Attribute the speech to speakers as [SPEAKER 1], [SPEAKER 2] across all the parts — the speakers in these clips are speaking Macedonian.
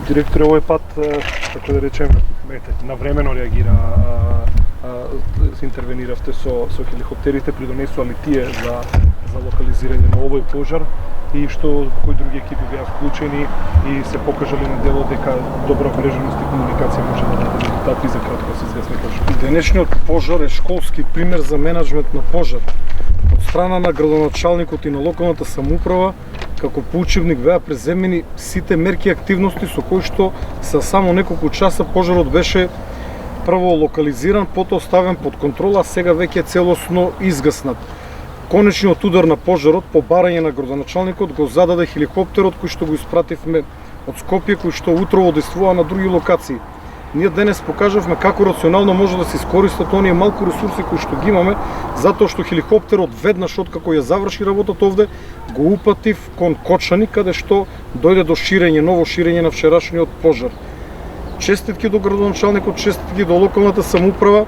[SPEAKER 1] Директор овој пат, како да речем, навремено реагира, се интервениравте со хеликоптерите, придонесува ли тие за локализирање на овој пожар и што кои други екипи беа вклучени и се покажали на дело дека добра мреженост и комуникација може да даде резултати за кратко се известни пожар.
[SPEAKER 2] Денешниот пожар е школски пример за менаџмент на пожар. Од страна на градоначалникот и на локалната самоуправа, како по учебник беа преземени сите мерки и активности со кои што за само неколку часа пожарот беше прво локализиран, потоа ставен под контрола, а сега веќе целосно изгаснат. Конечниот удар на пожарот по барање на градоначалникот го зададе хеликоптерот кој што го испративме од Скопје, кој што утрово действува на други локации. Ние денес покажавме како рационално може да се искористат оние малку ресурси кои што ги имаме, затоа што хеликоптерот веднаш откако ја заврши работата овде, го упатив кон Кочани, каде што дојде до ново ширење на вчерашниот пожар. Честитки до градоначалникот, честитки до локалната самоуправа.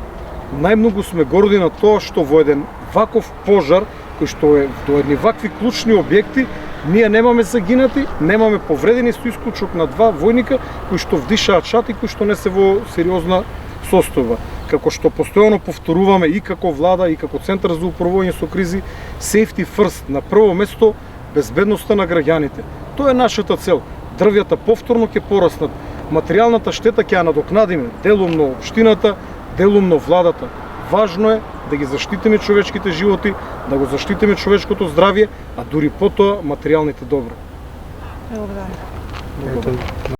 [SPEAKER 2] Најмногу сме горди на тоа што во еден ваков пожар, кој што е до едни вакви клучни објекти, ние немаме загинати, немаме повредени со исклучок на 2 војника кои што вдишаат шати, кои што не се во сериозна состојба. Како што постојано повторуваме и како влада и како Центар за управување со кризи, safety first, на прво место безбедноста на граѓаните. Тоа е нашата цел. Дрвјата повторно ќе пораснат. Материјалната штета ќе ја надокнадиме, делумно општината, делумно владата. Важно е да ги заштитиме човечките животи, да го заштитиме човечкото здравје, а дури потоа материјалните добра.
[SPEAKER 3] Благодарам.